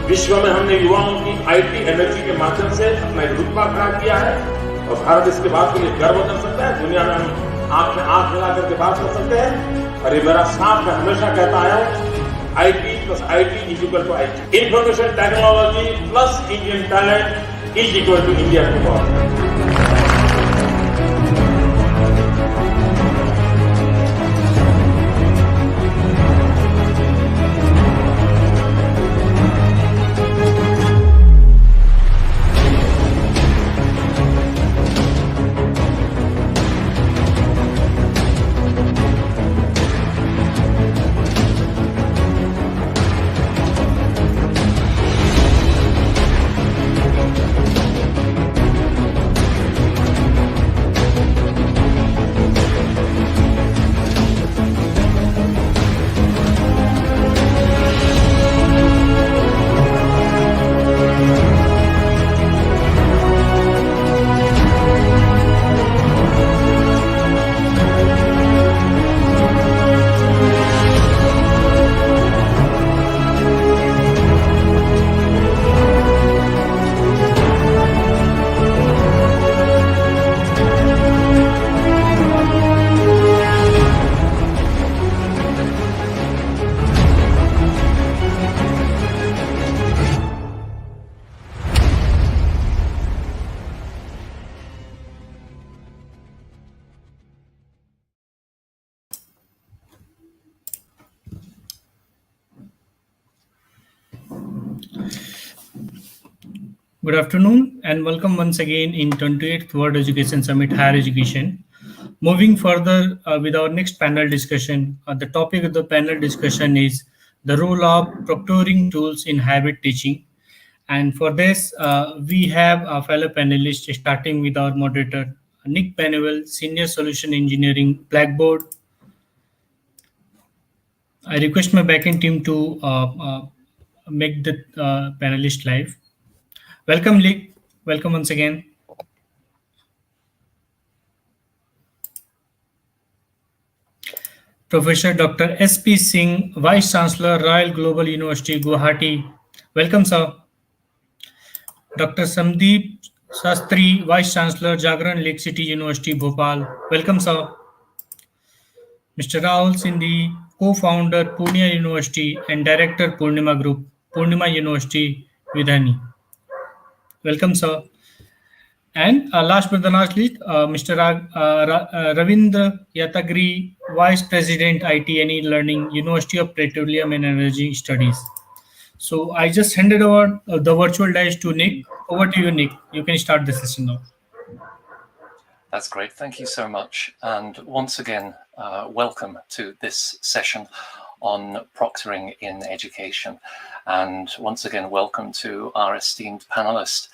विश्व में हमने युवाओं की आईटी एनर्जी के माध्यम से अपना एक रुतबा खड़ा किया है और भारत इसके बात के लिए गर्व कर सकता है। दुनिया में हम आंख में आंख मिला करके बात कर सकते हैं और ये मेरा साफ मैं हमेशा कहता आया हूँ, IT plus IT is equal to IT. Information technology plus Indian talent is equal to India to God. Good afternoon and welcome once again in 28th World Education Summit Higher Education. Moving further with our next panel discussion, the topic of the panel discussion is the role of proctoring tools in hybrid teaching. And for this, we have our fellow panelists starting with our moderator, Nick Benwell, Senior Solution Engineering, Blackboard. I request my backend team to make the panelist live. Welcome, Nick. Welcome once again. Professor Dr. S.P. Singh, Vice Chancellor, Royal Global University, Guwahati. Welcome, sir. Dr. Sandeep Shastri, Vice Chancellor, Jagran, Lakecity University, Bhopal. Welcome, sir. Mr. Rahul Singhi, co-founder, Pune University and Director, Poornima Group, Poornima University, Vidhani. Welcome, sir. And last but not least, Mr. Ravindra Yatagiri, Vice President, IT and eLearning, University of Petroleum and Energy Studies. So I just handed over the virtual dice to Nick. Over to you, Nick. You can start the session now. That's great. Thank you so much. And once again, welcome to this session on proctoring in education. And once again, welcome to our esteemed panelists.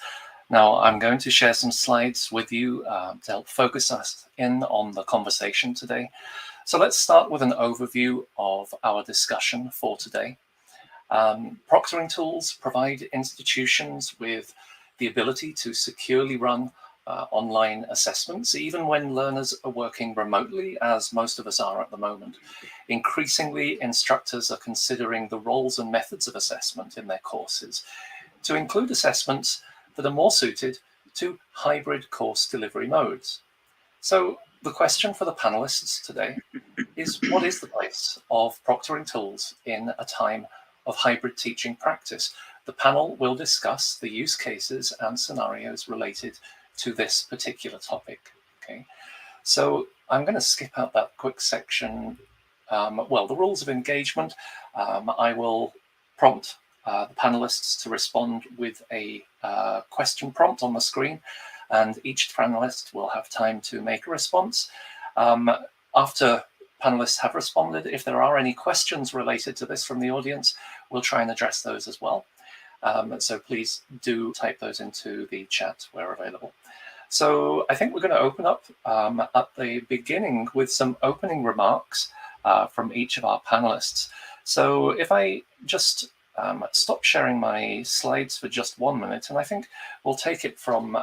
Now, I'm going to share some slides with you to help focus us in on the conversation today. So let's start with an overview of our discussion for today. Proctoring tools provide institutions with the ability to securely run online assessments, even when learners are working remotely, as most of us are at the moment. Increasingly, instructors are considering the roles and methods of assessment in their courses to include assessments that are more suited to hybrid course delivery modes. So the question for the panelists today is, what is the place of proctoring tools in a time of hybrid teaching practice? The panel will discuss the use cases and scenarios related to this particular topic. Okay, so I'm going to skip out that quick section. Well, the rules of engagement. I will prompt the panelists to respond with a question prompt on the screen, and each panelist will have time to make a response. After panelists have responded, if there are any questions related to this from the audience, we'll try and address those as well. So please do type those into the chat where available. So I think we're going to open up at the beginning with some opening remarks from each of our panelists. So if I just stop sharing my slides for just 1 minute, and I think we'll take it from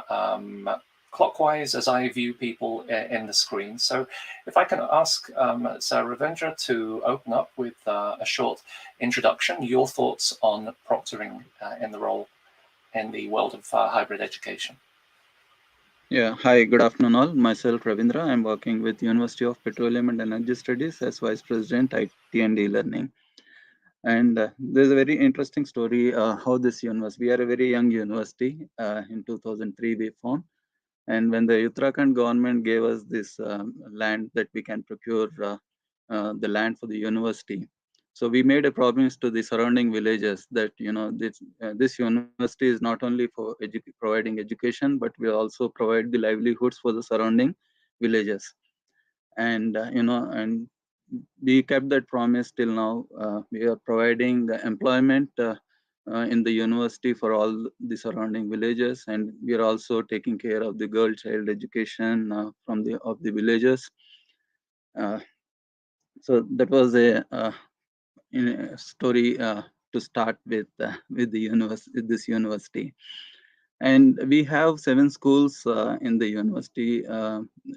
clockwise as I view people in the screen. So if I can ask Sir Ravindra to open up with a short introduction, your thoughts on proctoring in the role in the world of hybrid education. Yeah, hi, good afternoon all. Myself Ravindra. I'm working with University of Petroleum and Energy Studies as Vice President IT and eLearning. And there's a very interesting story how this university, we are a very young university. In 2003 we formed. And when the Uttarakhand government gave us this land that we can procure the land for the university, so we made a promise to the surrounding villages that this university is not only for providing education, but we also provide the livelihoods for the surrounding villages. And and we kept that promise till now. We are providing employment in the university for all the surrounding villages, and we are also taking care of the girl child education of the villages. So that was a story to start with this university. And we have 7 schools in the university,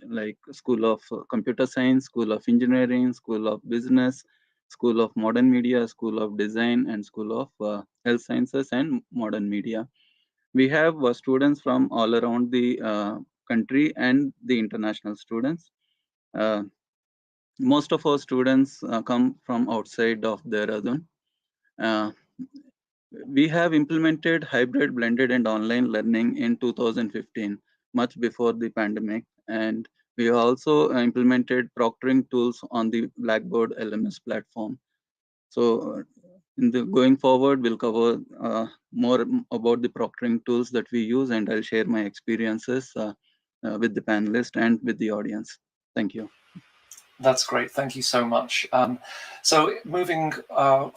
like School of Computer Science, School of Engineering, School of Business, School of Modern Media, School of Design, and School of Health Sciences and Modern Media. We have students from all around the country and the international students. Most of our students come from outside of Dehradun. We have implemented hybrid, blended, and online learning in 2015, much before the pandemic. And we also implemented proctoring tools on the Blackboard LMS platform. So going forward, we'll cover more about the proctoring tools that we use, and I'll share my experiences with the panelists and with the audience. Thank you. That's great. Thank you so much. So moving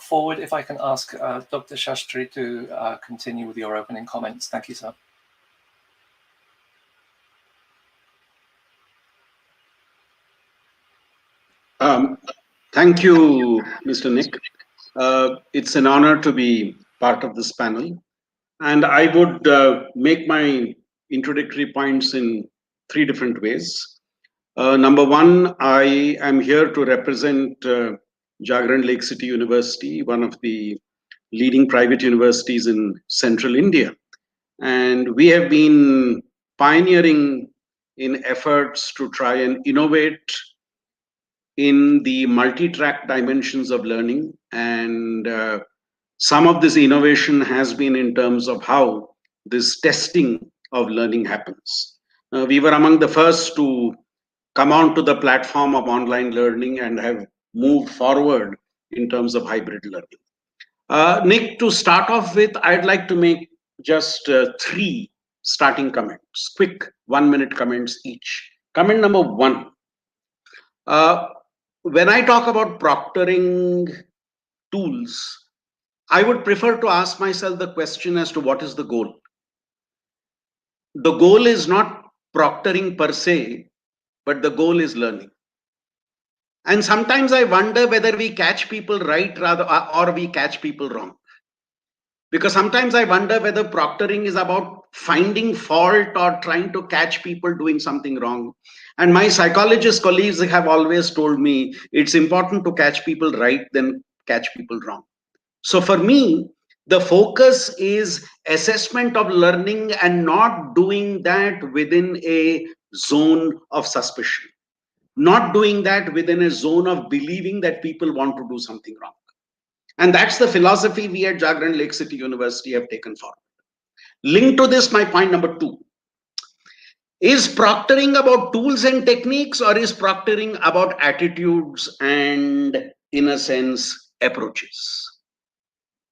forward, if I can ask Dr. Shastri to continue with your opening comments. Thank you, sir. Thank you, Mr. Nick. It's an honor to be part of this panel. And I would make my introductory points in 3 different ways. Number 1, I am here to represent Jagran Lakecity University, one of the leading private universities in central India. And we have been pioneering in efforts to try and innovate in the multi-track dimensions of learning. And some of this innovation has been in terms of how this testing of learning happens. We were among the first to come onto the platform of online learning and have moved forward in terms of hybrid learning. Nick, to start off with, I'd like to make just 3 starting comments, quick 1-minute comments each. Comment number 1. When I talk about proctoring tools, I would prefer to ask myself the question as to what is the goal. The goal is not proctoring per se, but the goal is learning. And sometimes I wonder whether we catch people right or we catch people wrong. Because sometimes I wonder whether proctoring is about finding fault or trying to catch people doing something wrong. And my psychologist colleagues have always told me it's important to catch people right than catch people wrong. So for me, The focus is assessment of learning and not doing that within a zone of suspicion, not doing that within a zone of believing that people want to do something wrong. And that's the philosophy we at Jagran Lakecity University have taken forward. Linked to this, my point number 2. Is proctoring about tools and techniques, or is proctoring about attitudes and, in a sense, approaches?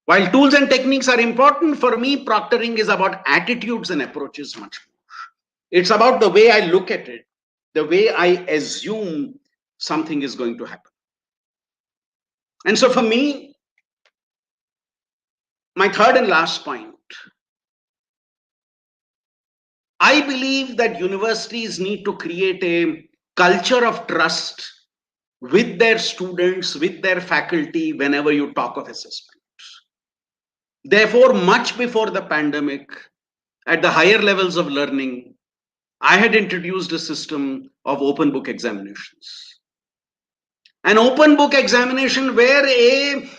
While tools and techniques are important, for me, proctoring is about attitudes and approaches much more. It's about the way I look at it, the way I assume something is going to happen. And so for me, my third and last point, I believe that universities need to create a culture of trust with their students, with their faculty, whenever you talk of assessment. Therefore, much before the pandemic, at the higher levels of learning, I had introduced a system of open book examinations. An open book examination where a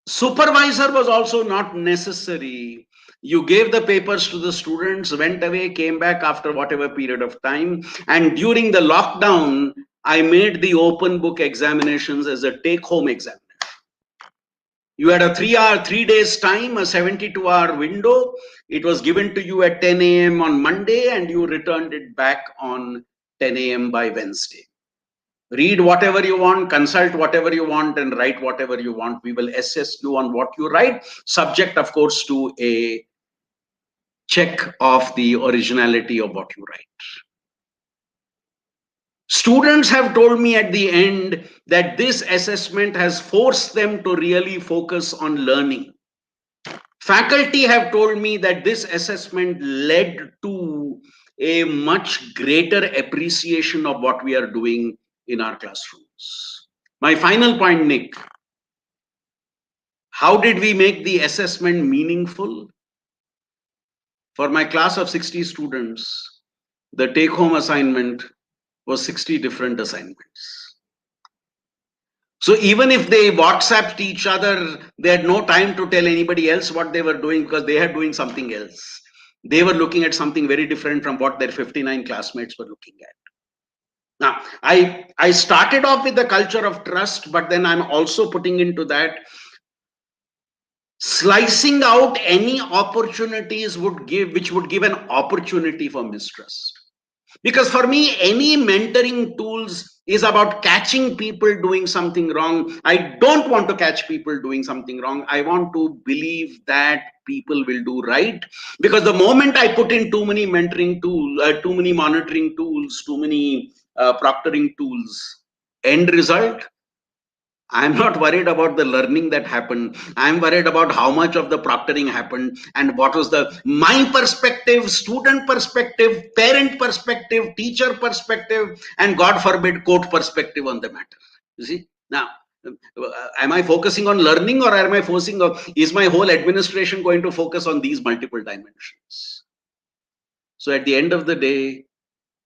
supervisor was also not necessary. You gave the papers to the students, went away, came back after whatever period of time. And during the lockdown, I made the open book examinations as a take-home examination. You had a 3 days time, a 72-hour window. It was given to you at 10 a.m. on Monday, and you returned it back on 10 a.m. by Wednesday. Read whatever you want, consult whatever you want, and write whatever you want. We will assess you on what you write, subject, of course, to a check of the originality of what you write. Students have told me at the end that this assessment has forced them to really focus on learning. Faculty have told me that this assessment led to a much greater appreciation of what we are doing in our classrooms. My final point, Nick, how did we make the assessment meaningful? For my class of 60 students, the take-home assignment was 60 different assignments. So even if they WhatsApped each other, they had no time to tell anybody else what they were doing because they were doing something else. They were looking at something very different from what their 59 classmates were looking at. Now, I started off with the culture of trust, but then I'm also putting into that slicing out any opportunities which would give an opportunity for mistrust. Because for me, any mentoring tools is about catching people doing something wrong. I don't want to catch people doing something wrong. I want to believe that people will do right. Because the moment I put in too many mentoring tools, too many monitoring tools, too many proctoring tools, end result, I'm not worried about the learning that happened. I'm worried about how much of the proctoring happened and what was my perspective, student perspective, parent perspective, teacher perspective, and God forbid, court perspective on the matter. You see? Now, am I focusing on learning, or am I focusing on, is my whole administration going to focus on these multiple dimensions? So at the end of the day,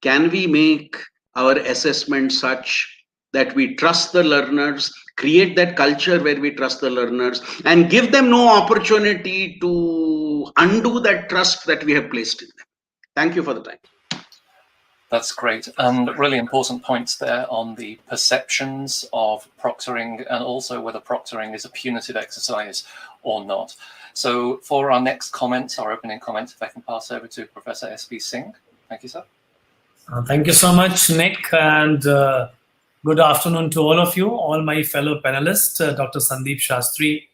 can we make our assessment such that we trust the learners, create that culture where we trust the learners, and give them no opportunity to undo that trust that we have placed in them? Thank you for the time. That's great, and really important points there on the perceptions of proctoring and also whether proctoring is a punitive exercise or not. So for our next comment, our opening comment, if I can pass over to Professor S.P. Singh. Thank you, sir. Thank you so much, Nick, and good afternoon to all of you, all my fellow panelists, Dr. Sandeep, Shastri,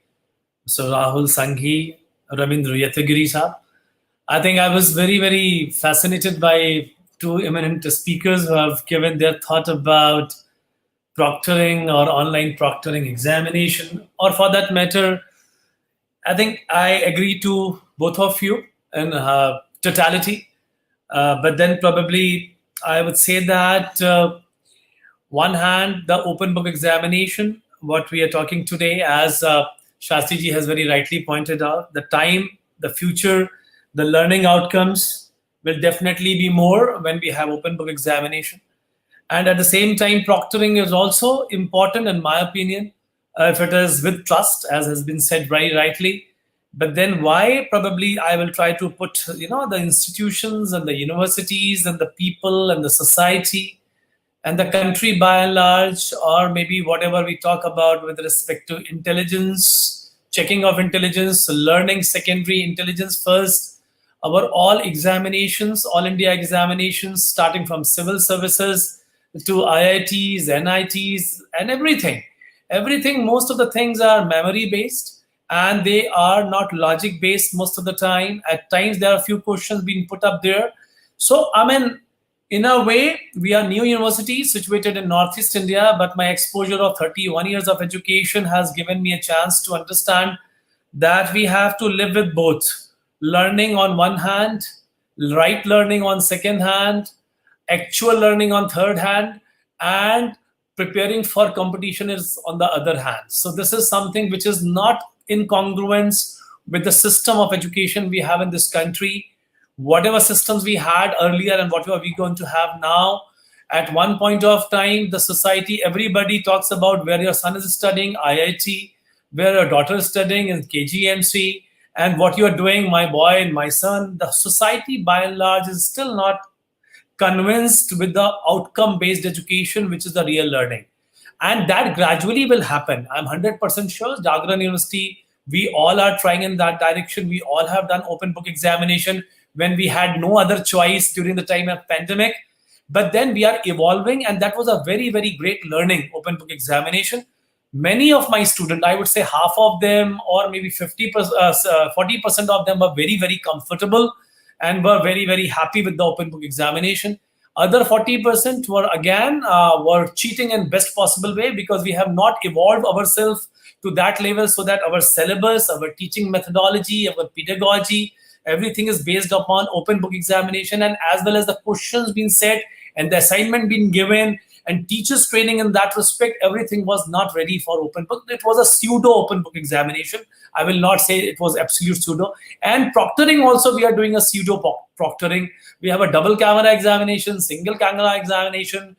so Rahul, Singhi, Ravindra, Yatagiri sir. I think I was very, very fascinated by two eminent speakers who have given their thought about proctoring or online proctoring examination, or for that matter, I think I agree to both of you in totality, but then probably I would say that one hand, the open book examination, what we are talking today, as Shastri ji has very rightly pointed out, the time, the future, the learning outcomes will definitely be more when we have open book examination. And at the same time, proctoring is also important, in my opinion, if it is with trust, as has been said very rightly. But then why? Probably I will try to put, the institutions and the universities and the people and the society and the country by and large, or maybe whatever we talk about with respect to intelligence, checking of intelligence, learning secondary, intelligence first, our all examinations, all India examinations, starting from civil services to IITs, NITs, and everything. Everything, most of the things are memory based, and they are not logic based most of the time. At times, there are a few questions being put up there. So, I mean, in a way, we are new university situated in Northeast India, but my exposure of 31 years of education has given me a chance to understand that we have to live with both. Learning on one hand, right learning on second hand, actual learning on third hand, and preparing for competition is on the other hand. So this is something which is not in congruence with the system of education we have in this country. Whatever systems we had earlier and whatever we're going to have now, at one point of time, the society, everybody talks about where your son is studying, IIT, where your daughter is studying in KGMC, and what you're doing, my boy and my son. The society, by and large, is still not convinced with the outcome-based education, which is the real learning. And that gradually will happen. I'm 100% sure. Jagran University, we all are trying in that direction. We all have done open book examination when we had no other choice during the time of pandemic. But then we are evolving, and that was a very, very great learning, open book examination. Many of my students, I would say half of them, or maybe 40% of them were very, very comfortable and were very, very happy with the open book examination. Other 40% were again were cheating in best possible way, because we have not evolved ourselves to that level, so that our syllabus, our teaching methodology, our pedagogy, everything is based upon open book examination, and as well as the questions being set and the assignment being given and teachers training in that respect, everything was not ready for open book. It was a pseudo open book examination. I will not say it was absolute pseudo. And proctoring also, we are doing a pseudo proctoring. We have a double camera examination, single camera examination,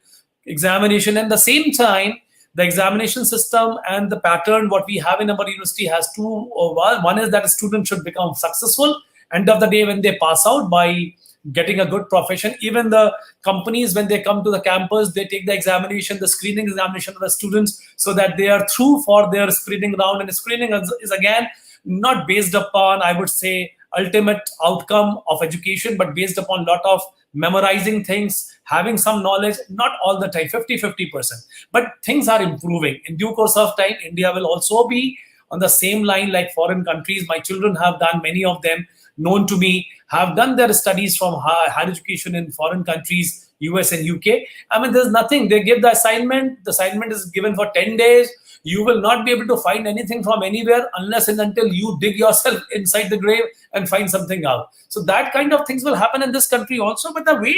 and the same time, the examination system and the pattern what we have in our university has two. One is that a student should become successful end of the day when they pass out by getting a good profession. Even the companies, when they come to the campus, they take the examination, the screening examination of the students, so that they are through for their screening round. And screening is again not based upon, I would say, ultimate outcome of education, but based upon a lot of memorizing things, having some knowledge, not all the time, 50%. But things are improving. In due course of time, India will also be on the same line like foreign countries. My children have done, many of them known to me, have done their studies from higher education in foreign countries, US and UK. I mean, there's nothing. They give the assignment is given for 10 days. You will not be able to find anything from anywhere unless and until you dig yourself inside the grave and find something out. So that kind of things will happen in this country also. But the way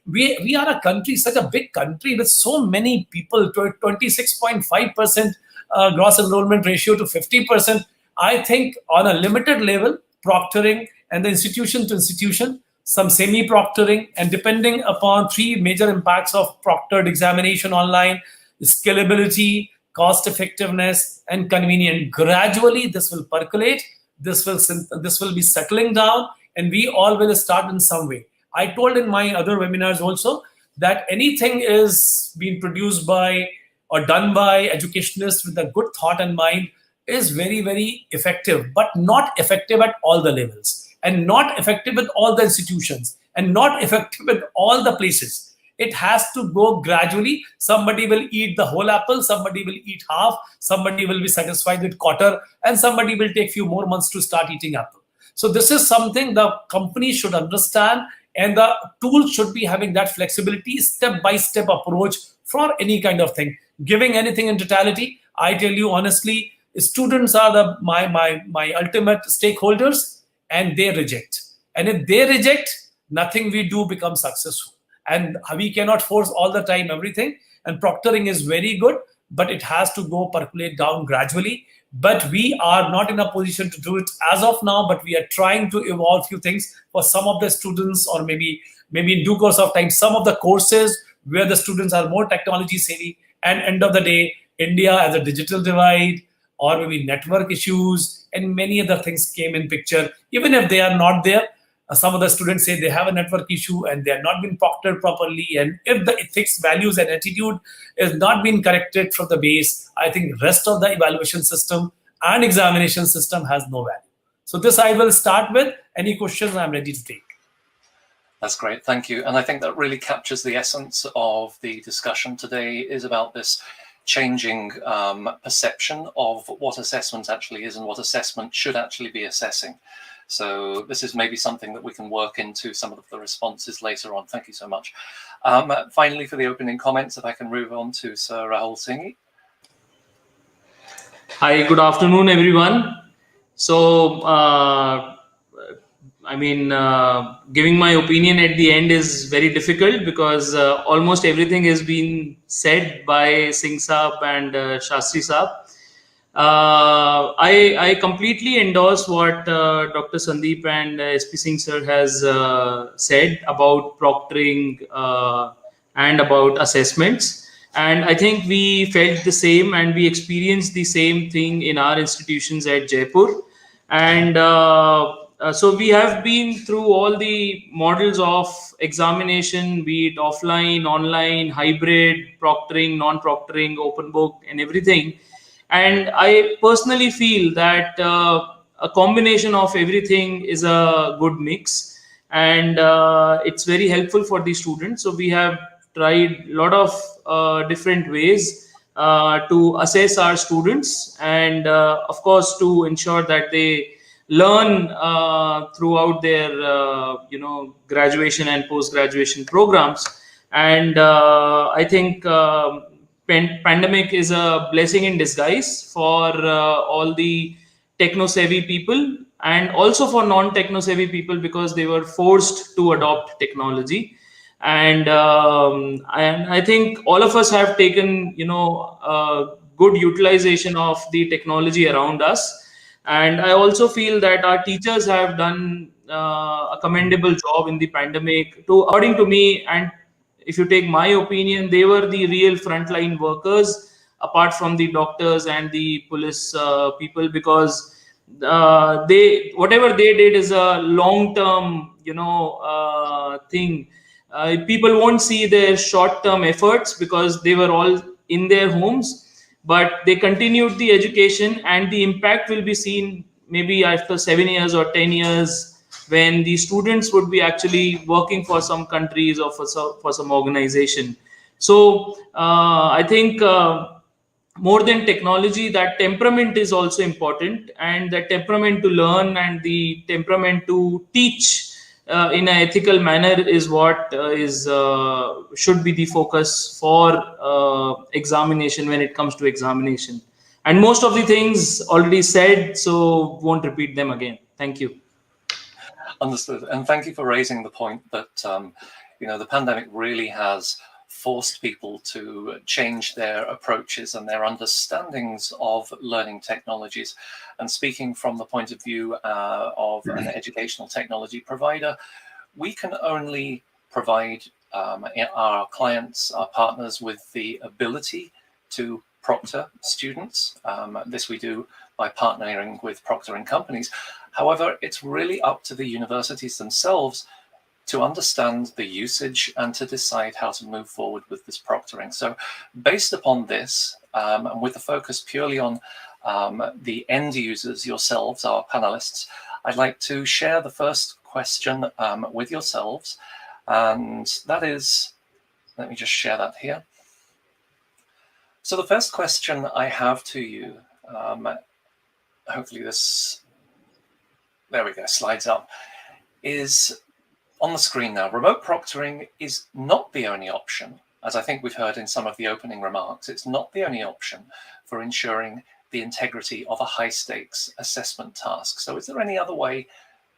we are a country, such a big country with so many people, 26.5% gross enrollment ratio to 50%, I think on a limited level, proctoring and the institution to institution, some semi-proctoring, and depending upon three major impacts of proctored examination online: scalability, cost effectiveness, and convenient. Gradually, this will percolate. This will be settling down, and we all will start in some way. I told in my other webinars also that anything is being produced by or done by educationists with a good thought and mind is very, very effective, but not effective at all the levels, and not effective with all the institutions, and not effective with all the places. It has to go gradually. Somebody will eat the whole apple, somebody will eat half, somebody will be satisfied with quarter, and somebody will take few more months to start eating apple. So this is something the company should understand, and the tool should be having that flexibility, step-by-step approach for any kind of thing. Giving anything in totality, I tell you honestly, students are my ultimate stakeholders, and they reject. And if they reject, nothing we do becomes successful. And we cannot force all the time everything. And proctoring is very good, but it has to go percolate down gradually. But we are not in a position to do it as of now, but we are trying to evolve few things for some of the students, or maybe in due course of time, some of the courses where the students are more technology savvy. And end of the day, India as a digital divide, or maybe network issues, and many other things came in picture. Even if they are not there, some of the students say they have a network issue and they are not being proctored properly. And if the ethics, values, and attitude is not being corrected from the base, I think rest of the evaluation system and examination system has no value. So this I will start with. Any questions I'm ready to take. That's great, thank you. And I think that really captures the essence of the discussion today, is about this changing perception of what assessment actually is and what assessment should actually be assessing. So this is maybe something that we can work into some of the responses later on. Thank you so much. Finally, for the opening comments, if I can move on to Sir Rahul Singhi. Hi, good afternoon, everyone. So, giving my opinion at the end is very difficult because almost everything has been said by Singh Saab and Shastri Saab. I completely endorse what Dr. Sandeep and SP Singh sir has said about proctoring and about assessments. And I think we felt the same and we experienced the same thing in our institutions at Jaipur. And so we have been through all the models of examination, be it offline, online, hybrid, proctoring, non-proctoring, open book, and everything. And I personally feel that a combination of everything is a good mix, and it's very helpful for the students. So we have tried a lot of different ways to assess our students, and of course to ensure that they learn throughout their graduation and post-graduation programs. And I think pandemic is a blessing in disguise for all the techno-savvy people and also for non-techno-savvy people, because they were forced to adopt technology. And I think all of us have taken good utilization of the technology around us. And I also feel that our teachers have done a commendable job in the pandemic, according to me. And if you take my opinion, they were the real frontline workers, apart from the doctors and the police people, because whatever they did is a long-term, thing. People won't see their short-term efforts because they were all in their homes, but they continued the education, and the impact will be seen maybe after 7 years or 10 years, when the students would be actually working for some countries or for some organization. So I think more than technology, that temperament is also important, and that temperament to learn and the temperament to teach in an ethical manner is what should be the focus for examination when it comes to examination. And most of the things already said, so won't repeat them again. Thank you. Understood. And thank you for raising the point that, the pandemic really has forced people to change their approaches and their understandings of learning technologies. And speaking from the point of view of an educational technology provider, we can only provide our clients, our partners, with the ability to proctor students. This we do by partnering with proctoring companies. However, it's really up to the universities themselves to understand the usage and to decide how to move forward with this proctoring. So based upon this, and with the focus purely on the end users, yourselves, our panelists, I'd like to share the first question with yourselves. And that is, let me just share that here. So the first question I have to you, hopefully this, there we go, slides up, is on the screen now. Remote proctoring is not the only option, as I think we've heard in some of the opening remarks. It's not the only option for ensuring the integrity of a high-stakes assessment task. So is there any other way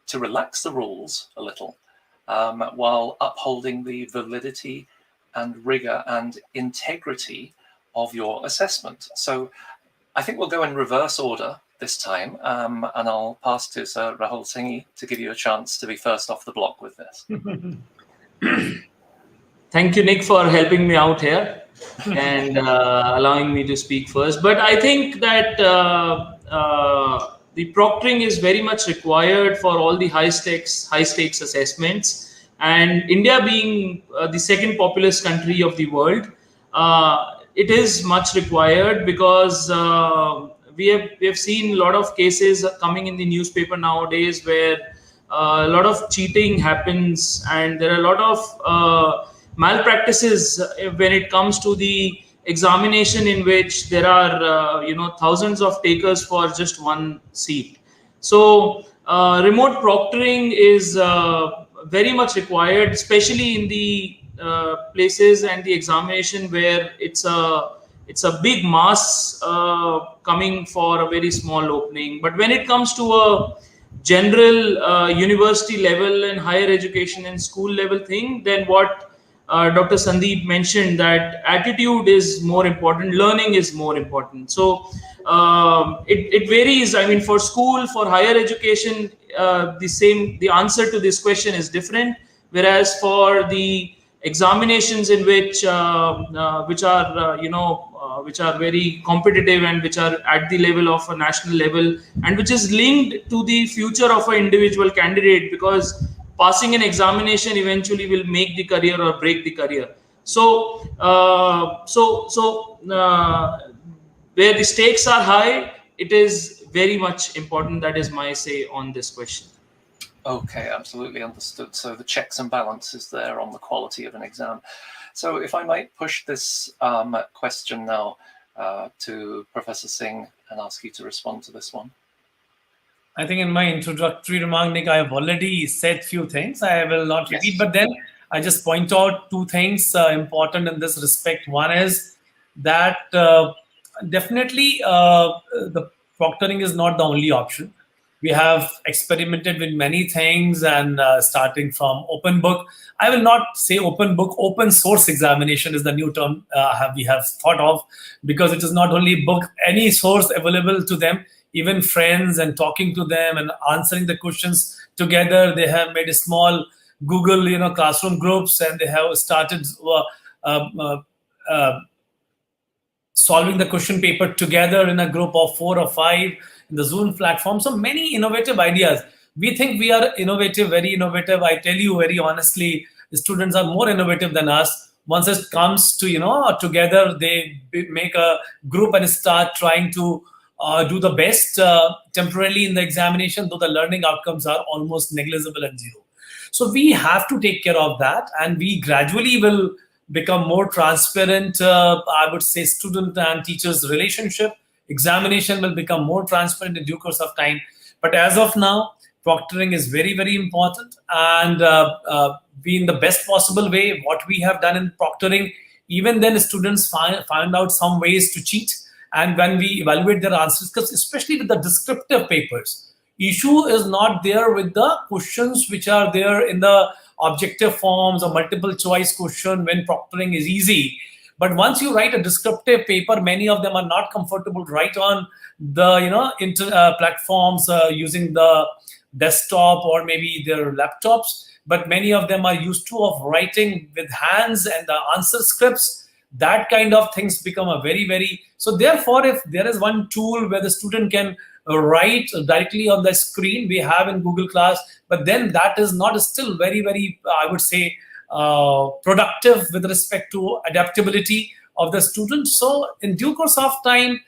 to relax the rules a little while upholding the validity and rigor and integrity of your assessment? So I think we'll go in reverse order this time, and I'll pass to Sir Rahul Singhi to give you a chance to be first off the block with this. Thank you, Nick, for helping me out here. and allowing me to speak first. But I think that the proctoring is very much required for all the high stakes assessments. And India being the second populous country of the world, it is much required because we have seen a lot of cases coming in the newspaper nowadays where a lot of cheating happens, and there are a lot of malpractices when it comes to the examination, in which there are thousands of takers for just one seat. So remote proctoring is very much required, especially in the places and the examination where it's a big mass coming for a very small opening. But when it comes to a general university level and higher education and school level thing, then what Dr. Sandeep mentioned, that attitude is more important, learning is more important. So it varies. I mean, for school, for higher education, the answer to this question is different. Whereas for the examinations in which are very competitive and which are at the level of a national level, and which is linked to the future of an individual candidate, because passing an examination eventually will make the career or break the career. So where the stakes are high, it is very much important. That is my say on this question. Okay, absolutely understood. So the checks and balances there on the quality of an exam. So if I might push this question now to Professor Singh and ask you to respond to this one. I think in my introductory remark, Nick, I have already said few things. I will not repeat, but then I just point out two things important in this respect. One is that definitely the proctoring is not the only option. We have experimented with many things, and starting from open book. I will not say open book, open source examination is the new term we have thought of, because it is not only book, any source available to them, even friends, and talking to them and answering the questions together. They have made a small Google, classroom groups, and they have started solving the question paper together in a group of 4 or 5 in the Zoom platform. So many innovative ideas. We think we are innovative, very innovative. I tell you very honestly, the students are more innovative than us. Once it comes to, together, they make a group and start trying to do the best temporarily in the examination, though the learning outcomes are almost negligible and zero. So we have to take care of that, and we gradually will become more transparent. I would say student and teachers relationship, examination will become more transparent in due course of time. But as of now, proctoring is very, very important, and be in the best possible way. What we have done in proctoring, even then students find out some ways to cheat. And when we evaluate their answers, because especially with the descriptive papers, issue is not there with the questions which are there in the objective forms or multiple choice question when proctoring is easy. But once you write a descriptive paper, many of them are not comfortable to write on the platforms using the desktop or maybe their laptops. But many of them are used to of writing with hands and the answer scripts. That kind of things become a very, very... So therefore, if there is one tool where the student can write directly on the screen, we have in Google Class, but then that is not still very, very, I would say, productive with respect to adaptability of the student. So in due course of time,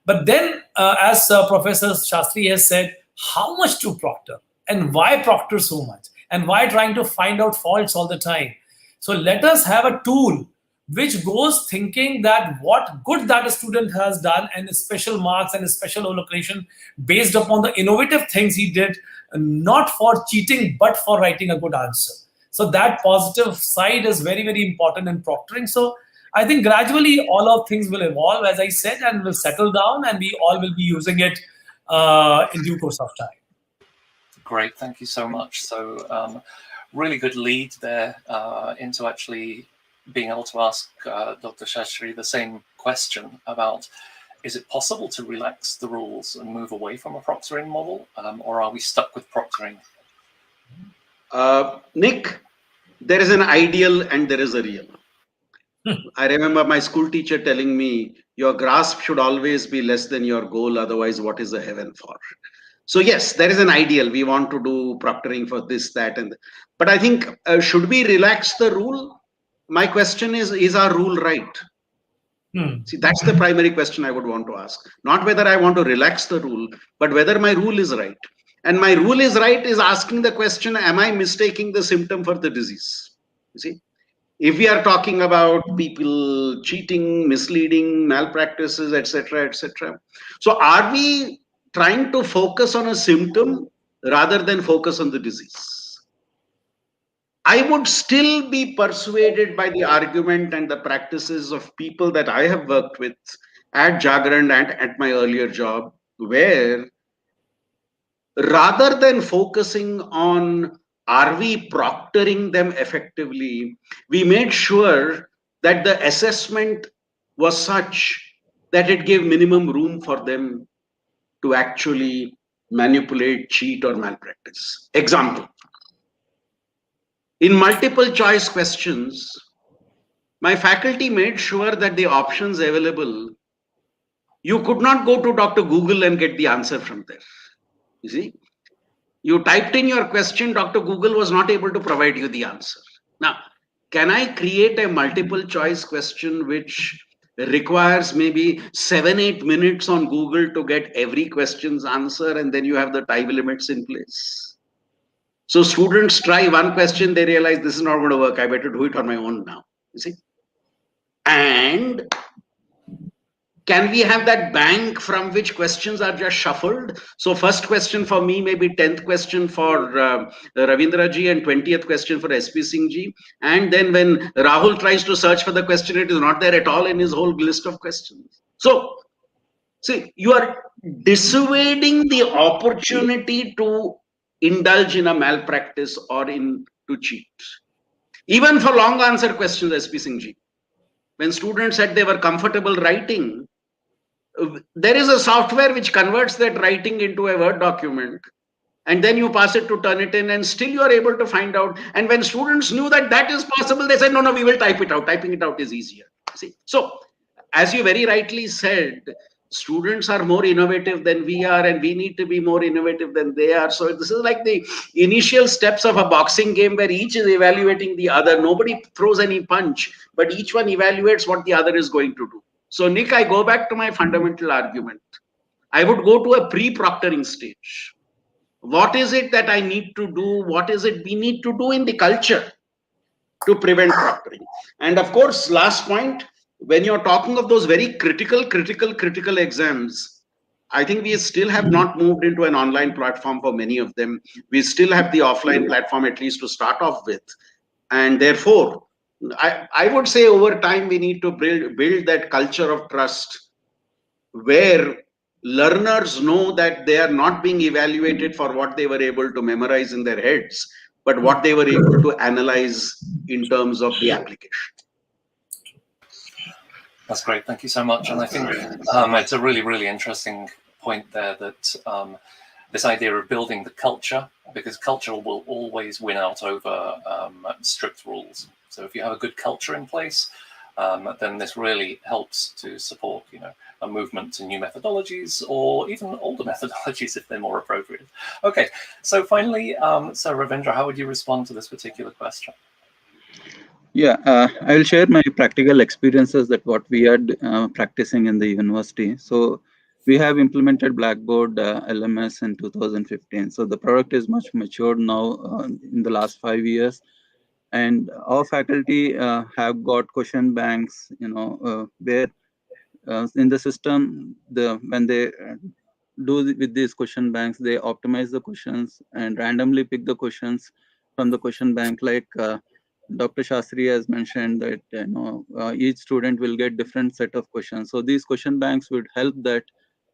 but then as Professor Shastri has said, how much to proctor and why proctor so much and why trying to find out faults all the time? So let us have a tool which goes thinking that what good that a student has done and special marks and special allocation based upon the innovative things he did, not for cheating, but for writing a good answer. So that positive side is very, very important in proctoring. So I think gradually all of things will evolve, as I said, and will settle down, and we all will be using it in due course of time. Great, thank you so much. So really good lead there into actually being able to ask Dr. Shastri the same question about, is it possible to relax the rules and move away from a proctoring model, or are we stuck with proctoring? Nick, there is an ideal and there is a real. I remember my school teacher telling me, your grasp should always be less than your goal, otherwise what is the heaven for? So yes, there is an ideal. We want to do proctoring for this, that, and but I think should we relax the rule? My question is our rule right? See, that's the primary question I would want to ask. Not whether I want to relax the rule, but whether my rule is right. And my rule is right is asking the question, am I mistaking the symptom for the disease? You see, if we are talking about people cheating, misleading, malpractices, etc., etc. So are we trying to focus on a symptom rather than focus on the disease? I would still be persuaded by the argument and the practices of people that I have worked with at Jagran and at my earlier job, where rather than focusing on are we proctoring them effectively, we made sure that the assessment was such that it gave minimum room for them to actually manipulate, cheat, or malpractice. Example, in multiple choice questions, my faculty made sure that the options available, you could not go to Dr. Google and get the answer from there. You see, you typed in your question, Dr. Google was not able to provide you the answer. Now, can I create a multiple choice question which requires maybe 7-8 minutes on Google to get every question's answer, and then you have the time limits in place? So students try one question, they realize this is not going to work, I better do it on my own now. You see? And can we have that bank from which questions are just shuffled? So first question for me may be 10th question for Ravindra ji and 20th question for SP Singh ji. And then when Rahul tries to search for the question, it is not there at all in his whole list of questions. So see, you are dissuading the opportunity to indulge in a malpractice or in to cheat. Even for long answer questions, SP Singh ji, when students said they were comfortable writing, there is a software which converts that writing into a Word document, and then you pass it to Turnitin, and still you are able to find out. And when students knew that that is possible, they said, no, we will type it out. Typing it out is easier. See, so as you very rightly said, students are more innovative than we are, and we need to be more innovative than they are. So this is like the initial steps of a boxing game where each is evaluating the other. Nobody throws any punch, but each one evaluates what the other is going to do. So Nick, I go back to my fundamental argument. I would go to a pre-proctoring stage. What is it that I need to do? What is it we need to do in the culture to prevent proctoring? And of course, last point, when you're talking of those very critical exams, I think we still have not moved into an online platform for many of them. We still have the offline platform, at least to start off with. And therefore, I would say over time, we need to build that culture of trust where learners know that they are not being evaluated for what they were able to memorize in their heads, but what they were able to analyze in terms of the application. That's great. Thank you so much. And I think it's a really interesting point there that this idea of building the culture, because culture will always win out over strict rules. So if you have a good culture in place, then this really helps to support, a movement to new methodologies or even older methodologies if they're more appropriate. Okay, so finally, so Ravindra, how would you respond to this particular question? Yeah, I will share my practical experiences that what we are practicing in the university. So we have implemented Blackboard LMS in 2015. So the product is much matured now in the last 5 years. And our faculty have got question banks, where in the system, when they do with these question banks, they optimize the questions and randomly pick the questions from the question bank. Like Dr. Shastri has mentioned that each student will get different set of questions. So these question banks would help that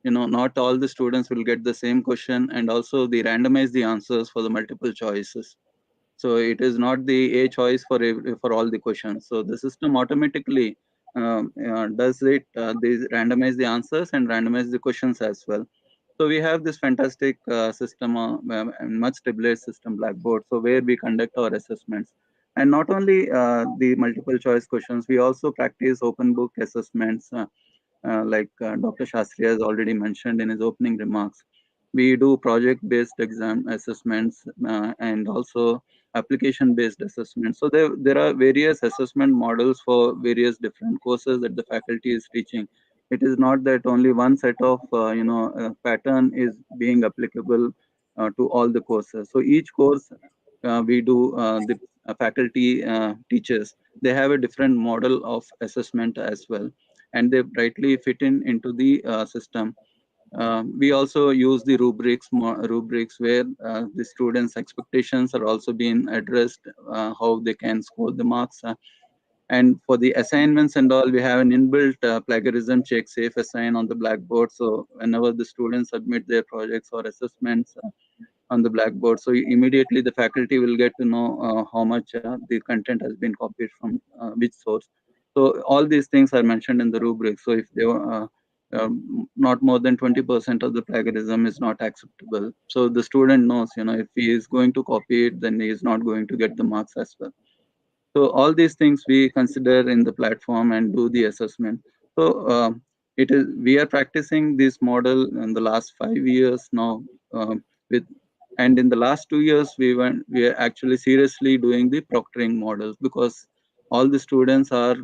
not all the students will get the same question, and also they randomize the answers for the multiple choices. So it is not the A choice for all the questions. So the system automatically does it. They randomize the answers and randomize the questions as well. So we have this fantastic system, much stabilized system, Blackboard. So where we conduct our assessments. And not only the multiple choice questions, we also practice open book assessments, like Dr. Shastri has already mentioned in his opening remarks. We do project-based exam assessments and also application-based assessments. So there are various assessment models for various different courses that the faculty is teaching. It is not that only one set of pattern is being applicable to all the courses. So each course we do the faculty teachers, they have a different model of assessment as well, and they rightly fit into the system. We also use the rubrics where the students' expectations are also being addressed, how they can score the marks. And for the assignments and all, we have an inbuilt plagiarism check, safe assign on the Blackboard. So whenever the students submit their projects or assessments on the Blackboard, so immediately the faculty will get to know how much the content has been copied from which source. So all these things are mentioned in the rubric. So if they not more than 20% of the plagiarism is not acceptable. So the student knows, if he is going to copy it, then he is not going to get the marks as well. So all these things we consider in the platform and do the assessment. So we are practicing this model in the last 5 years now and in the last 2 years, we are actually seriously doing the proctoring models, because all the students are,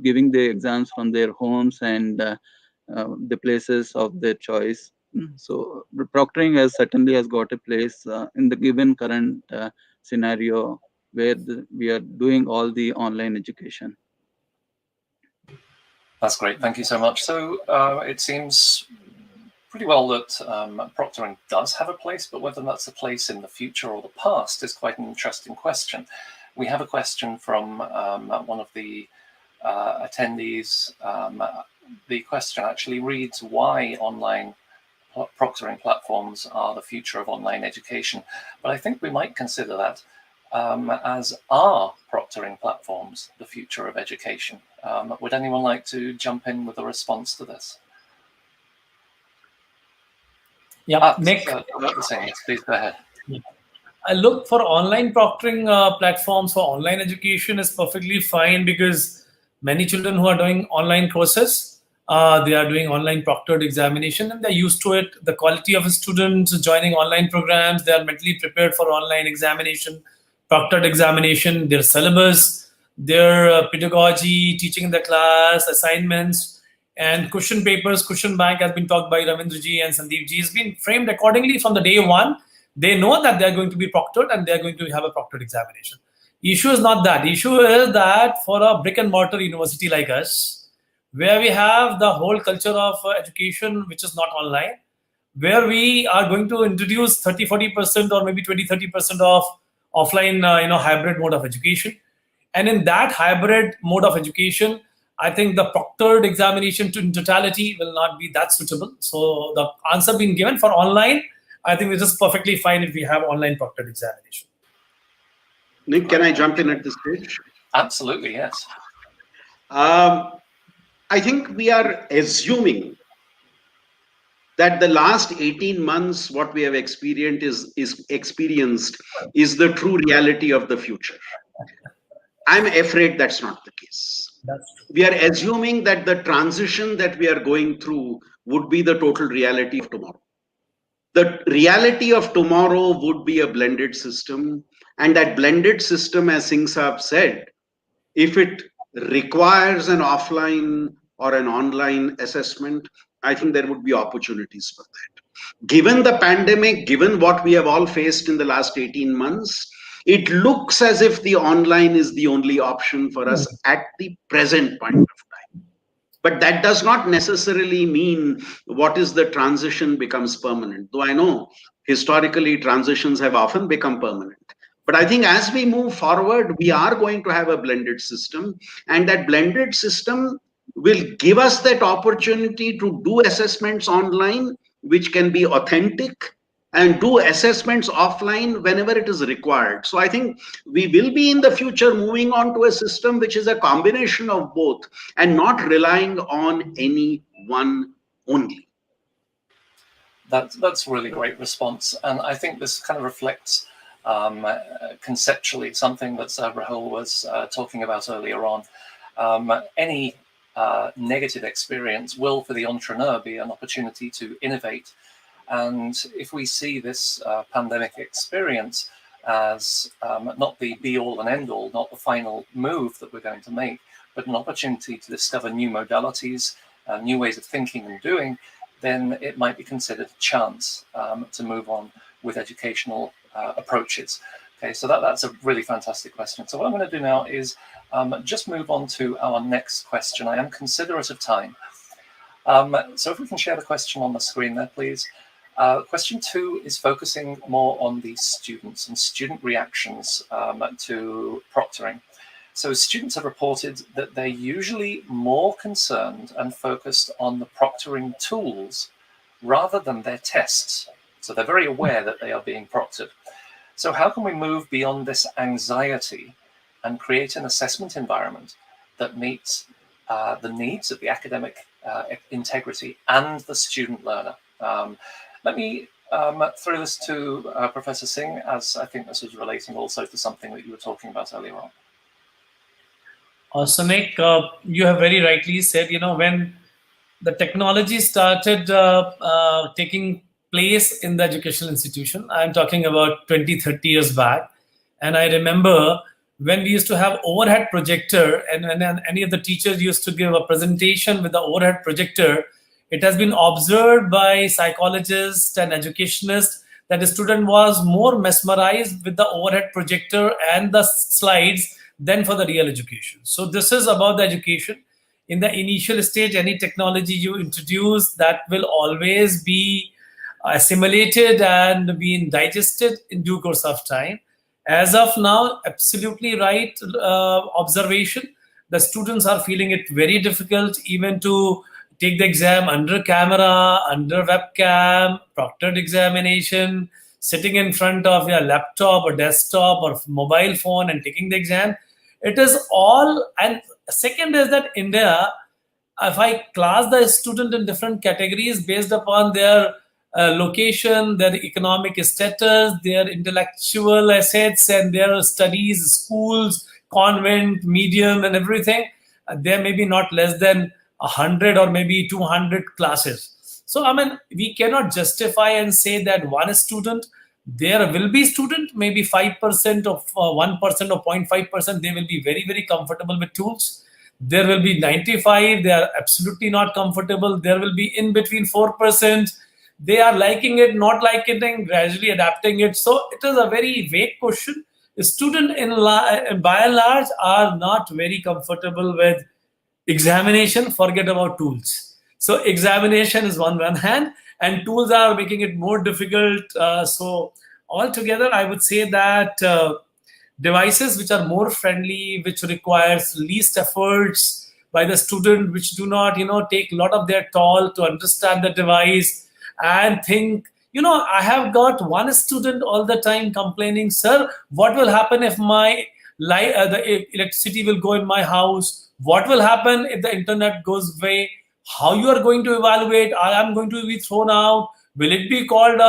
giving the exams from their homes and the places of their choice. So the proctoring certainly has got a place in the given current scenario where we are doing all the online education. That's great. Thank you so much. So it seems pretty well that proctoring does have a place, but whether that's a place in the future or the past is quite an interesting question. We have a question from one of the attendees. The question actually reads, why online proctoring platforms are the future of online education? But I think we might consider that as are proctoring platforms the future of education? Would anyone like to jump in with a response to this? Yeah, Nick. Singh, please go ahead. I look for online proctoring platforms for online education is perfectly fine, because many children who are doing online courses, they are doing online proctored examination and they're used to it. The quality of students joining online programs, they are mentally prepared for online examination, proctored examination, their syllabus, their pedagogy, teaching in the class, assignments, and question papers, question bank has been talked by Ravindra ji and Sandeep ji, has been framed accordingly from the day one. They know that they're going to be proctored and they're going to have a proctored examination. Issue is not that. Issue is that for a brick and mortar university like us, where we have the whole culture of education, which is not online, where we are going to introduce 30-40% or maybe 20-30% of offline hybrid mode of education. And in that hybrid mode of education, I think the proctored examination in totality will not be that suitable. So the answer being given for online, I think it is perfectly fine if we have online proctored examination. Nick, can I jump in at this stage? Absolutely, yes. I think we are assuming that the last 18 months, what we have experienced is the true reality of the future. I'm afraid that's not the case. We are assuming that the transition that we are going through would be the total reality of tomorrow. The reality of tomorrow would be a blended system, and that blended system, as Singh Saab said, if it requires an offline or an online assessment, I think there would be opportunities for that. Given the pandemic, given what we have all faced in the last 18 months, it looks as if the online is the only option for us at the present point of time. But that does not necessarily mean what is the transition becomes permanent. Though I know historically transitions have often become permanent. But I think as we move forward, we are going to have a blended system, and that blended system will give us that opportunity to do assessments online, which can be authentic, and do assessments offline whenever it is required. So I think we will be in the future moving on to a system which is a combination of both and not relying on any one only. That's a really great response. And I think this kind of reflects conceptually, something that Rahul was talking about earlier on. Any negative experience will, for the entrepreneur, be an opportunity to innovate. And if we see this pandemic experience as not the be-all and end-all, not the final move that we're going to make, but an opportunity to discover new modalities, new ways of thinking and doing, then it might be considered a chance to move on with educational approaches. Okay, so that's a really fantastic question. So what I'm going to do now is just move on to our next question. I am considerate of time. So if we can share the question on the screen there, please. Question 2 is focusing more on the students and student reactions to proctoring. So students have reported that they're usually more concerned and focused on the proctoring tools rather than their tests. So they're very aware that they are being proctored. So how can we move beyond this anxiety and create an assessment environment that meets the needs of the academic integrity and the student learner? Let me throw this to Professor Singh, as I think this is relating also to something that you were talking about earlier on. So Nick, you have very rightly said, when the technology started taking place in the educational institution, I'm talking about 20, 30 years back. And I remember when we used to have overhead projector, and when any of the teachers used to give a presentation with the overhead projector, it has been observed by psychologists and educationists that the student was more mesmerized with the overhead projector and the slides than for the real education. So this is about the education. In the initial stage, any technology you introduce, that will always be assimilated and being digested in due course of time. As of now, absolutely right observation. The students are feeling it very difficult even to take the exam under camera, under webcam, proctored examination, sitting in front of your laptop or desktop or mobile phone and taking the exam. It is all. And second is that India, if I class the student in different categories based upon their location, their economic status, their intellectual assets, and their studies, schools, convent, medium, and everything, there may be not less than 100 or maybe 200 classes. So, I mean, we cannot justify and say that one student, there will be student, maybe 5% of 1% or 0.5%, they will be very, very comfortable with tools. There will be 95, they are absolutely not comfortable. There will be in between 4%. They are liking it, not liking it, gradually adapting it. So it is a very vague question. The student by and large are not very comfortable with examination, forget about tools. So examination is on one hand, and tools are making it more difficult. So altogether, I would say that devices which are more friendly, which requires least efforts by the student, which do not, take a lot of their toll to understand the device and think. I have got one student all the time complaining, sir, what will happen if my the electricity will go in my house? What will happen if the internet goes away? How you are going to evaluate? I am going to be thrown out. Will it be called,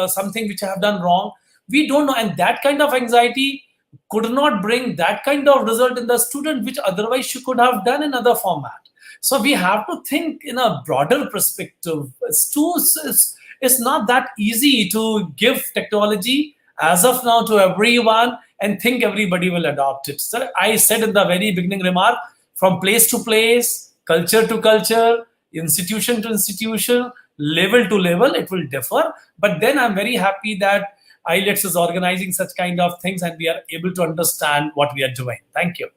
something which I have done wrong? We don't know. And that kind of anxiety could not bring that kind of result in the student, which otherwise she could have done in other format. So we have to think in a broader perspective. It's not that easy to give technology as of now to everyone and think everybody will adopt it. So I said in the very beginning remark, from place to place, culture to culture, institution to institution, level to level, it will differ. But then I'm very happy that Elets is organizing such kind of things and we are able to understand what we are doing. Thank you.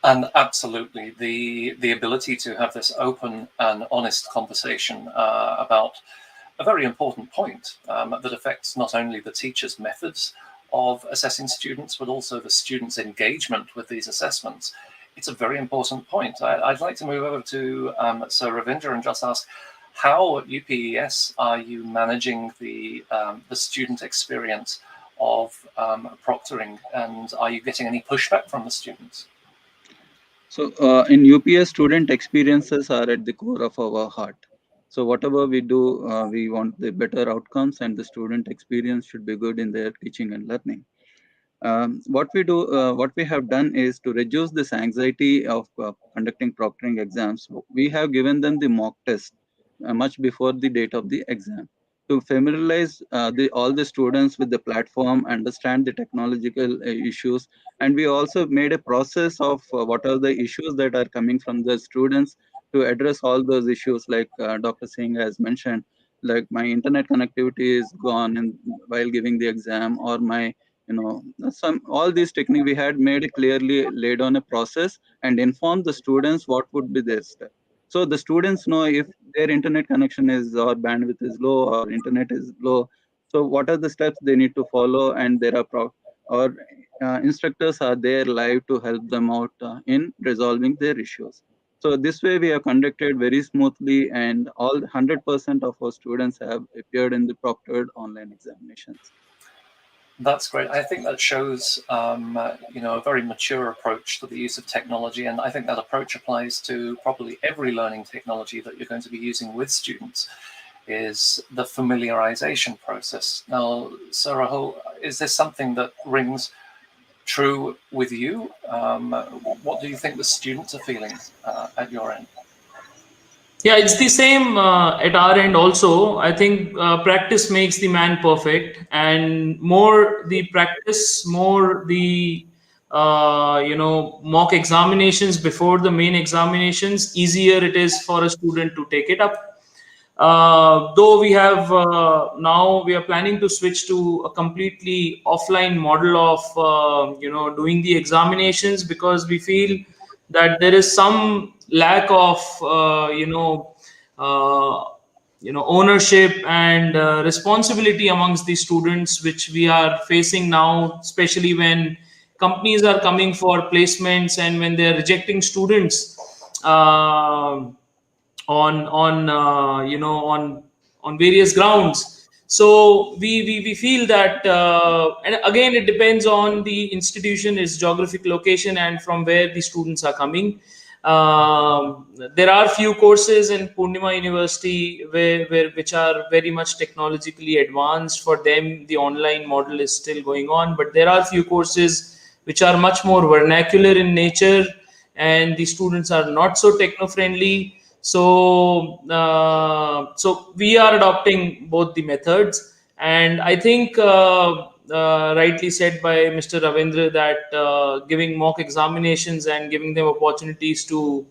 And absolutely, the ability to have this open and honest conversation about a very important point that affects not only the teacher's methods of assessing students, but also the students' engagement with these assessments. It's a very important point. I'd like to move over to Sir Ravindra and just ask, how at UPES are you managing the student experience of proctoring, and are you getting any pushback from the students? So in UPS, student experiences are at the core of our heart. So whatever we do, we want the better outcomes, and the student experience should be good in their teaching and learning. What we have done is to reduce this anxiety of conducting proctoring exams. We have given them the mock test much before the date of the exam to familiarize all the students with the platform, understand the technological issues, and we also made a process of what are the issues that are coming from the students to address all those issues, like Dr. Singh has mentioned, like my internet connectivity is gone and while giving the exam, or my all these techniques we had made it clearly laid on a process and informed the students what would be their step. So the students know if their internet connection is or bandwidth is low or internet is low. So what are the steps they need to follow, and there are or instructors are there live to help them out in resolving their issues. So this way we have conducted very smoothly, and all 100% of our students have appeared in the proctored online examinations. That's great. I think that shows, a very mature approach to the use of technology, and I think that approach applies to probably every learning technology that you're going to be using with students, is the familiarization process. Now, Sir Rahul, is this something that rings true with you? What do you think the students are feeling at your end? Yeah, it's the same at our end also. I think practice makes the man perfect, and more the practice, more the mock examinations before the main examinations, easier it is for a student to take it up. Though we have now we are planning to switch to a completely offline model of doing the examinations, because we feel that there is some lack of ownership and responsibility amongst the students, which we are facing now, especially when companies are coming for placements and when they are rejecting students on various grounds. So we feel that and again, it depends on the institution, its geographic location, and from where the students are coming. There are few courses in Poornima University which are very much technologically advanced. For them, the online model is still going on, but there are few courses which are much more vernacular in nature, and the students are not so techno-friendly. So we are adopting both the methods, and I think rightly said by Mr. Ravindra that giving mock examinations and giving them opportunities to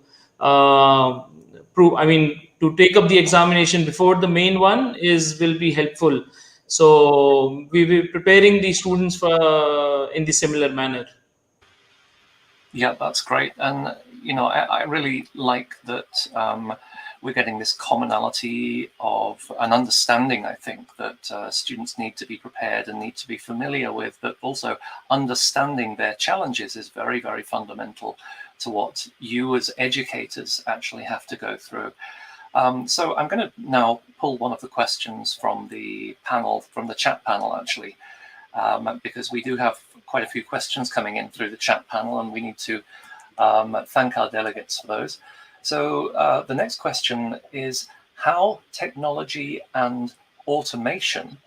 to take up the examination before the main one will be helpful. So we will be preparing the students for in the similar manner. Yeah, that's great. And, I really like that we're getting this commonality of an understanding, I think, that students need to be prepared and need to be familiar with, but also understanding their challenges is very, very fundamental to what you as educators actually have to go through. So I'm going to now pull one of the questions from the panel, from the chat panel, actually, because we do have quite a few questions coming in through the chat panel, and we need to thank our delegates for those. So the next question is how technology and automation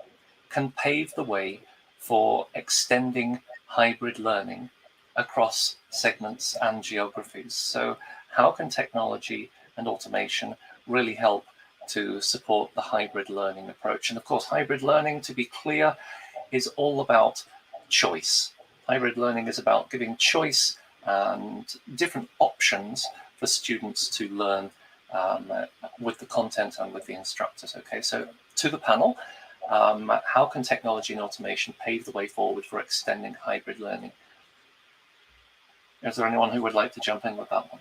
can pave the way for extending hybrid learning across segments and geographies. So how can technology and automation really help to support the hybrid learning approach? And of course, hybrid learning, to be clear, is all about choice. Hybrid learning is about giving choice and different options for students to learn with the content and with the instructors. Okay, so to the panel, how can technology and automation pave the way forward for extending hybrid learning? Is there anyone who would like to jump in with that one?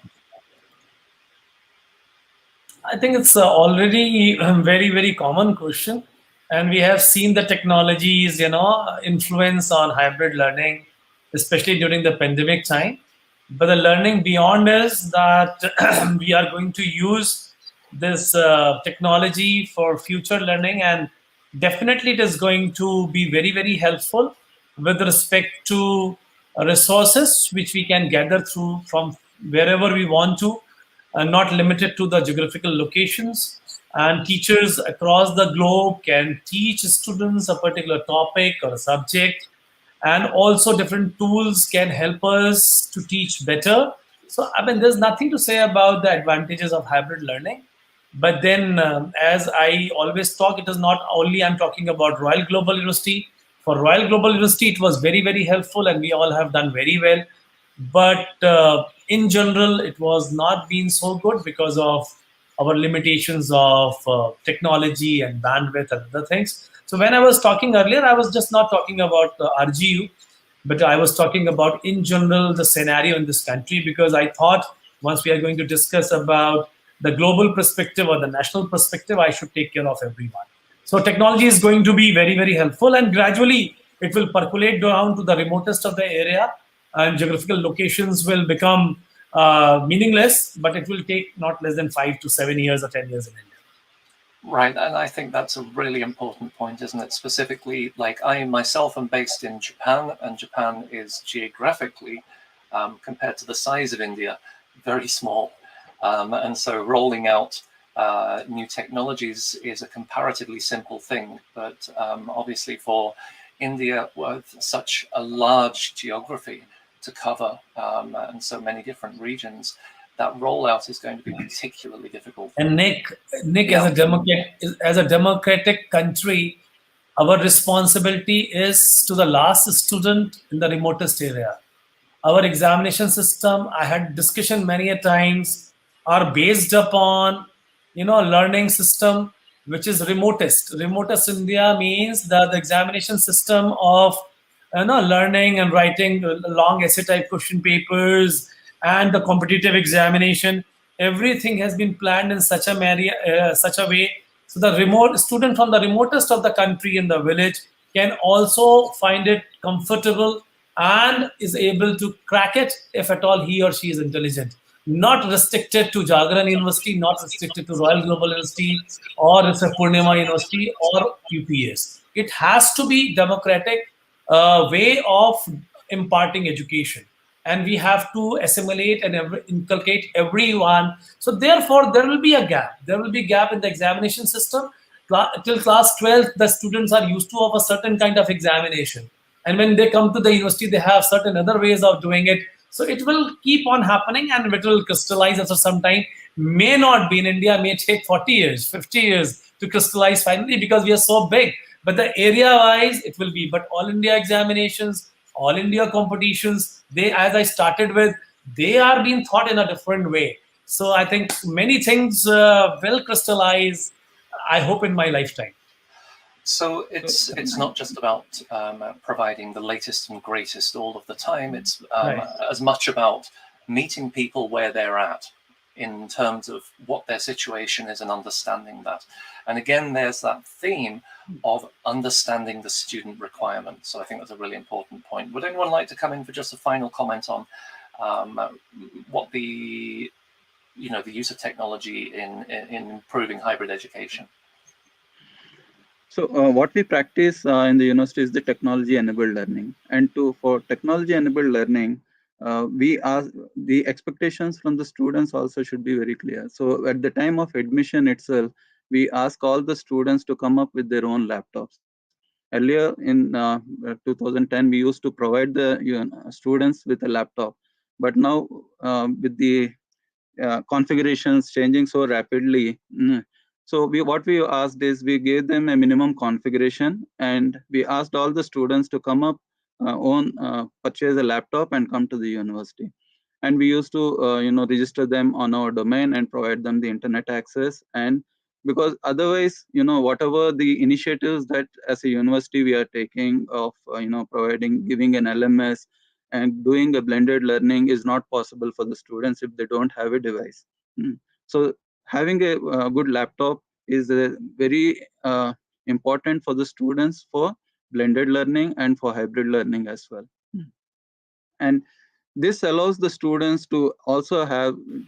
I think it's already a very, very common question. And we have seen the technologies, influence on hybrid learning, especially during the pandemic time. But the learning beyond is that we are going to use this technology for future learning, and definitely it is going to be very, very helpful with respect to resources which we can gather through from wherever we want to, not limited to the geographical locations. and teachers across the globe can teach students a particular topic or a subject, and also different tools can help us to teach better. So I mean, there's nothing to say about the advantages of hybrid learning. But then, as I always talk, it is not only I'm talking about Royal Global University. For Royal Global University, it was very, very helpful, and we all have done very well. But in general, it was not been so good because of our limitations of technology and bandwidth and other things. So when I was talking earlier, I was just not talking about RGU, but I was talking about in general the scenario in this country, because I thought once we are going to discuss about the global perspective or the national perspective, I should take care of everyone. So technology is going to be very, very helpful, and gradually it will percolate down to the remotest of the area, and geographical locations will become meaningless, but it will take not less than 5 to 7 years or 10 years in India. Right, and I think that's a really important point, isn't it? Specifically, like I myself am based in Japan, and Japan is geographically, compared to the size of India, very small. And so rolling out new technologies is a comparatively simple thing. But obviously for India, with such a large geography to cover and so many different regions, that rollout is going to be particularly difficult. And Nick, Yeah. as a democratic country, our responsibility is to the last student in the remotest area. Our examination system, I had discussion many a times, are based upon learning system which is remotest. Remotest India means that the examination system of learning and writing long essay type question papers and the competitive examination, everything has been planned in such a way so the remote student from the remotest of the country in the village can also find it comfortable and is able to crack it if at all he or she is intelligent. Not restricted to Jagran University, not restricted to Royal Global University or it's a Poornima University or UPS. It has to be democratic way of imparting education, and we have to assimilate and inculcate everyone. So therefore, there will be a gap. There will be a gap in the examination system. Till class 12, the students are used to of a certain kind of examination. And when they come to the university, they have certain other ways of doing it. So it will keep on happening and it will crystallize after some time. May not be in India, may take 40 years, 50 years to crystallize finally because we are so big. But the area-wise, it will be. But all India examinations, all India competitions, they, as I started with, they are being thought in a different way. So I think many things will crystallize, I hope, in my lifetime. So it's not just about providing the latest and greatest all of the time. It's as much about meeting people where they're at in terms of what their situation is and understanding that. And again, there's that theme of understanding the student requirement. So I think that's a really important point. Would anyone like to come in for just a final comment on what the use of technology in improving hybrid education? So what we practice in the university is the technology-enabled learning. And for technology-enabled learning, the expectations from the students also should be very clear. So at the time of admission itself, we ask all the students to come up with their own laptops. Earlier in 2010, we used to provide the students with a laptop. But now with the configurations changing so rapidly, so what we asked is we gave them a minimum configuration and we asked all the students to come up purchase a laptop and come to the university. And we used to register them on our domain and provide them the internet access. And because otherwise, whatever the initiatives that as a university we are taking of giving an LMS and doing a blended learning is not possible for the students if they don't have a device. So having a good laptop is very important for the students for blended learning and for hybrid learning as well. And this allows the students to also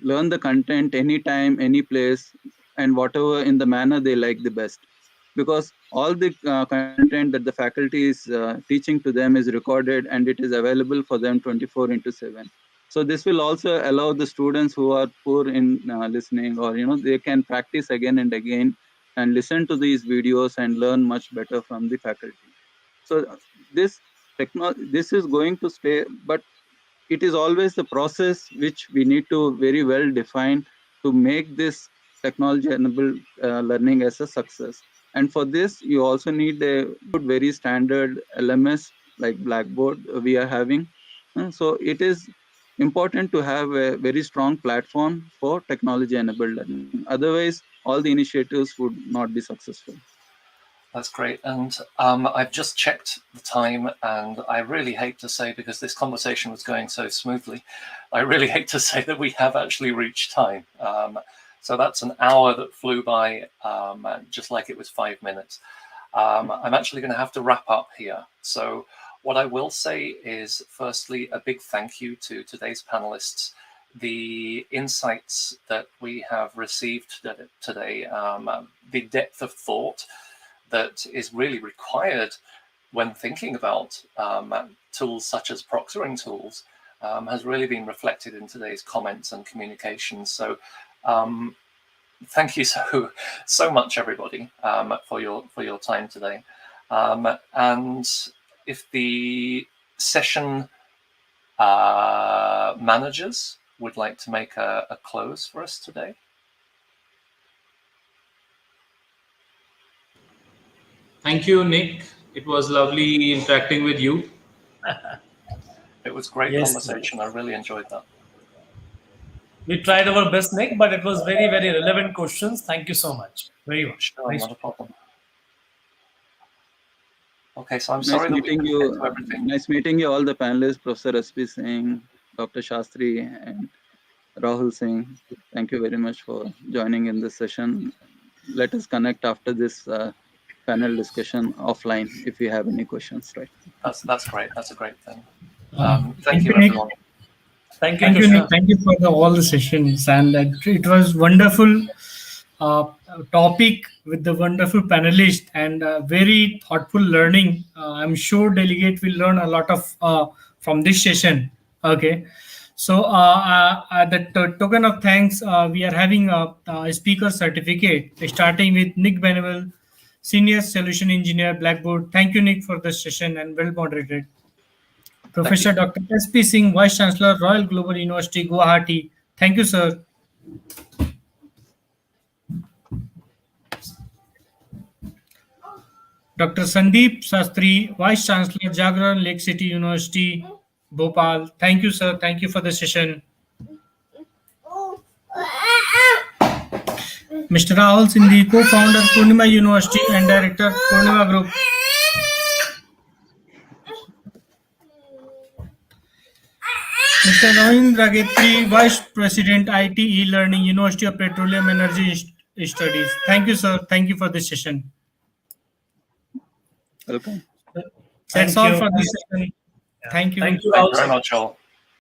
learn the content anytime, any place, and whatever in the manner they like the best. Because all the content that the faculty is teaching to them is recorded and it is available for them 24/7. So this will also allow the students who are poor in listening, or they can practice again and again and listen to these videos and learn much better from the faculty. So this is going to stay, but it is always the process which we need to very well define to make this technology-enabled learning as a success. And for this, you also need a good, very standard LMS like Blackboard we are having. So it is important to have a very strong platform for technology-enabled learning. Otherwise, all the initiatives would not be successful. That's great. And I've just checked the time, and I really hate to say, because this conversation was going so smoothly, I really hate to say that we have actually reached time. So that's an hour that flew by, just like it was 5 minutes. I'm actually going to have to wrap up here. So what I will say is, firstly, a big thank you to today's panelists. The insights that we have received today, the depth of thought that is really required when thinking about tools such as proctoring tools has really been reflected in today's comments and communications. So thank you so much, everybody, for your time today. And if the session managers would like to make a close for us today. Thank you, Nick. It was lovely interacting with you. It was great conversation. I really enjoyed that. We tried our best, Nick, but it was very, very relevant questions. Thank you so much. Very much. Sure, not a problem. Okay, so I'm sorry that we couldn't get to everything. Nice meeting you, all the panelists, Professor SP Singh, Dr. Shastri, and Rahul Singh. Thank you very much for joining in this session. Let us connect after this panel discussion offline if you have any questions. Right? That's great. That's a great thing. Thank you, everyone. Thank you, Nick. Thank you for all the sessions, and it was wonderful topic with the wonderful panelists and very thoughtful learning. I'm sure delegate will learn a lot of from this session. Okay, so the token of thanks, we are having a speaker certificate starting with Nick Benwell, Senior Solution Engineer, Blackboard. Thank you, Nick, for the session and well moderated. Professor Dr. SP Singh, Vice Chancellor, Royal Global University, Guwahati. Thank you, sir. Dr. Sandeep Shastri, Vice Chancellor, Jagran, Lakecity University, Bhopal. Thank you, sir. Thank you for the session. Mr. Rahul Singhi, co-founder, Poornima University and Director, Poornima Group. Mr. Ravindra, Vice President, IT eLearning, University of Petroleum Energy Studies. Thank you, sir. Thank you for this session. Welcome. That's all for this session. Thank you. Thank you Thank you very much, all.